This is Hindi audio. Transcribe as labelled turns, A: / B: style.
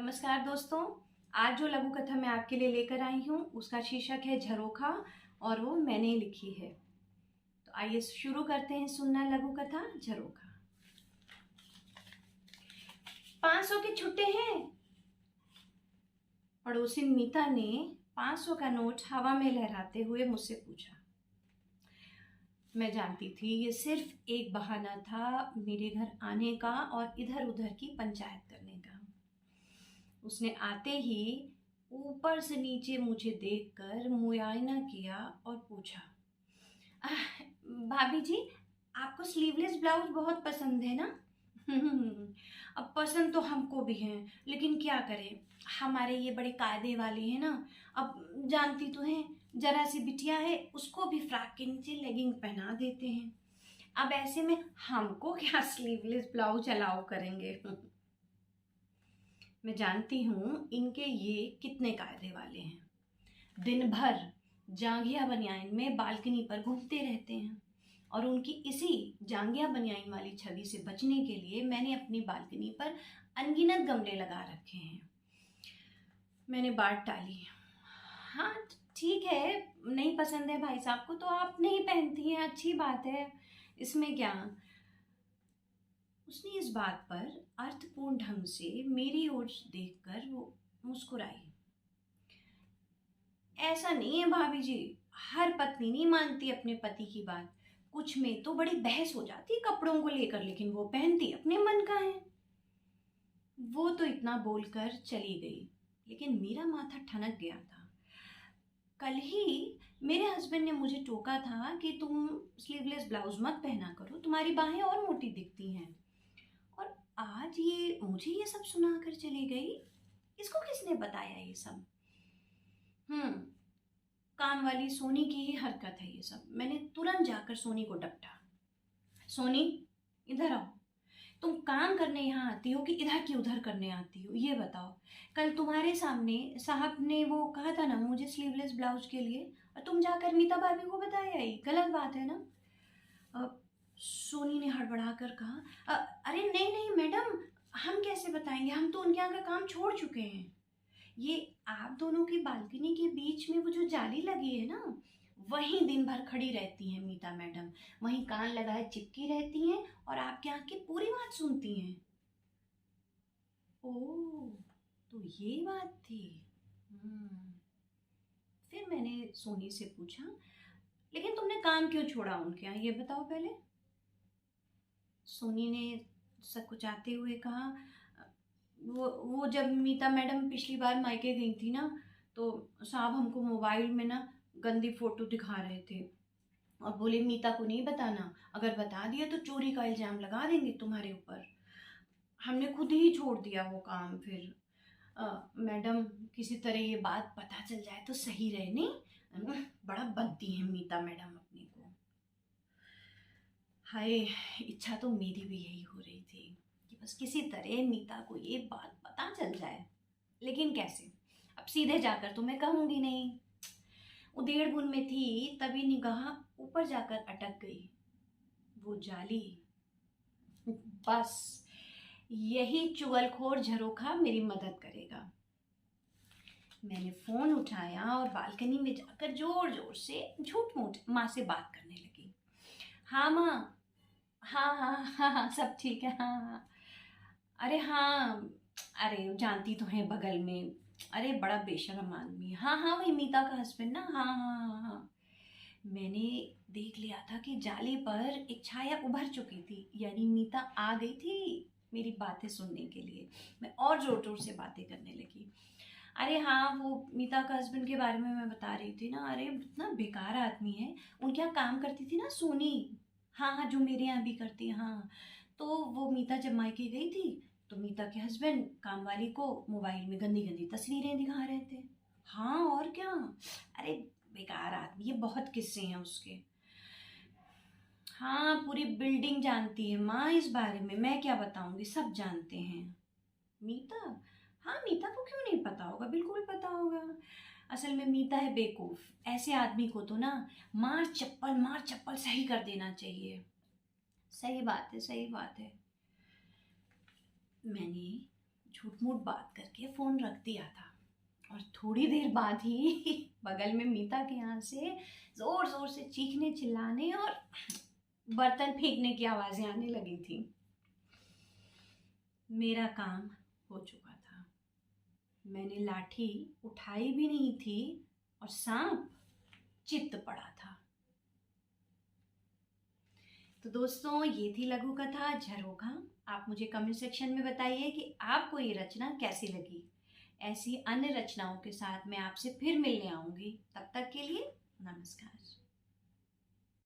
A: नमस्कार दोस्तों। आज जो लघु कथा मैं आपके लिए लेकर आई हूँ उसका शीर्षक है झरोखा और वो मैंने लिखी है। तो आइए शुरू करते हैं सुनना लघु कथा झरोखा। 500 के छुट्टे हैं। पड़ोसी मीता ने 500 का नोट हवा में लहराते हुए मुझसे पूछा। मैं जानती थी ये सिर्फ एक बहाना था मेरे घर आने का और इधर उधर की पंचायत करने का। उसने आते ही ऊपर से नीचे मुझे देखकर मुआयना किया और पूछा, भाभी जी आपको स्लीवलेस ब्लाउज बहुत पसंद है ना? अब पसंद तो हमको भी है, लेकिन क्या करें, हमारे ये बड़े कायदे वाले हैं ना। अब जानती तो हैं, जरा सी बिटिया है उसको भी फ्रॉक के नीचे लेगिंग पहना देते हैं। अब ऐसे में हमको क्या स्लीवलेस ब्लाउज अलाउ करेंगे? मैं जानती हूँ इनके ये कितने कायदे वाले हैं। दिन भर जांघिया बनियाइन में बालकनी पर घूमते रहते हैं और उनकी इसी जांघिया बनियाइन वाली छवि से बचने के लिए मैंने अपनी बालकनी पर अनगिनत गमले लगा रखे हैं। मैंने बात टाली। हाँ ठीक है, नहीं पसंद है भाई साहब को तो आप नहीं पहनती हैं, अच्छी बात है, इसमें क्या। उसने इस बात पर अर्थपूर्ण ढंग से मेरी ओर देखकर वो मुस्कुराई। ऐसा नहीं है भाभी जी, हर पत्नी नहीं मानती अपने पति की बात। कुछ में तो बड़ी बहस हो जाती है कपड़ों को लेकर, लेकिन वो पहनती अपने मन का है। वो तो इतना बोलकर चली गई, लेकिन मेरा माथा ठनक गया था। कल ही मेरे हस्बैंड ने मुझे टोका था कि तुम स्लीवलेस ब्लाउज मत पहना करो, तुम्हारी बाहें और मोटी दिखती हैं। और आज ये मुझे ये सब सुनाकर चली गई। इसको किसने बताया ये सब? काम वाली सोनी की ही हरकत है ये सब। मैंने तुरंत जाकर सोनी को डपटा। सोनी इधर आओ, तुम काम करने यहाँ आती हो कि इधर की उधर करने आती हो, ये बताओ। कल तुम्हारे सामने साहब ने वो कहा था ना मुझे स्लीवलेस ब्लाउज के लिए, और तुम जाकर मीता भाभी को बताया, ही गलत बात है ना? सोनी ने हड़बड़ा कर कहा, अरे नहीं नहीं मैडम, हम कैसे बताएंगे, हम तो उनके यहाँ का काम छोड़ चुके हैं। ये आप दोनों की बालकनी के बीच में वो जो जाली लगी है ना, वहीं दिन भर खड़ी रहती हैं मीता मैडम, वहीं कान लगाए चिपकी रहती हैं और आपके यहाँ की पूरी बात सुनती हैं। ओह, तो ये बात थी। फिर मैंने सोनी से पूछा, लेकिन तुमने काम क्यों छोड़ा उनके यहाँ, ये बताओ पहले। सोनी ने सकुचाते हुए कहा, वो जब मीता मैडम पिछली बार मायके गई थी ना, तो साहब हमको मोबाइल में ना गंदी फोटो दिखा रहे थे और बोले मीता को नहीं बताना, अगर बता दिया तो चोरी का इल्जाम लगा देंगे तुम्हारे ऊपर। हमने खुद ही छोड़ दिया वो काम। फिर मैडम किसी तरह ये बात पता चल जाए तो सही रहे, नहीं? बड़ा बनती है मीता मैडम अपने को। हाय, इच्छा तो मेरी भी यही हो रही थी कि बस किसी तरह मीता को ये बात पता चल जाए, लेकिन कैसे? अब सीधे जाकर तो मैं कहूंगी नहीं। उधेड़-बुन में थी तभी निगाह ऊपर जाकर अटक गई। वो जाली। बस यही चुगलखोर झरोखा मेरी मदद करेगा। मैंने फोन उठाया और बालकनी में जाकर जोर जोर से झूठ मूठ माँ से बात करने लगी। हाँ माँ, हाँ हाँ हाँ हाँ सब ठीक है, हाँ हाँ। अरे हाँ, अरे जानती तो है बगल में, अरे बड़ा बेशर्म आदमी है। हाँ हाँ वही मीता का हस्बैंड ना, हाँ हाँ हाँ हाँ। मैंने देख लिया था कि जाली पर एक छाया उभर चुकी थी, यानी मीता आ गई थी मेरी बातें सुनने के लिए। मैं और जोर जोर से बातें करने लगी। अरे हाँ, वो मीता का हस्बैंड के बारे में मैं बता रही थी ना, अरे इतना बेकार आदमी है। उनके यहाँ काम करती थी ना सोनी, हाँ हाँ जो मेरे यहाँ भी करती है, हाँ। तो वो मीता जब मायके गई थी तो मीता के हस्बैंड काम वाली को मोबाइल में गंदी गंदी तस्वीरें दिखा रहे थे। हाँ और क्या, अरे बेकार आदमी, ये बहुत किस्से हैं उसके। हाँ पूरी बिल्डिंग जानती है माँ इस बारे में, मैं क्या बताऊंगी, सब जानते हैं। मीता? हाँ मीता को क्यों नहीं पता होगा, बिल्कुल पता होगा। असल में मीता है बेवकूफ, ऐसे आदमी को तो ना मार चप्पल सही कर देना चाहिए। सही बात है, सही बात है। मैंने झूठ मूठ बात करके फ़ोन रख दिया था। और थोड़ी देर बाद ही बगल में मीता के यहाँ से ज़ोर ज़ोर से चीखने चिल्लाने और बर्तन फेंकने की आवाज़ें आने लगी थी। मेरा काम हो चुका था। मैंने लाठी उठाई भी नहीं थी और सांप चित्त पड़ा था। तो दोस्तों, ये थी लघु कथा झरोखा। आप मुझे कमेंट सेक्शन में बताइए कि आपको ये रचना कैसी लगी। ऐसी अन्य रचनाओं के साथ मैं आपसे फिर मिलने आऊँगी। तब तक के लिए नमस्कार।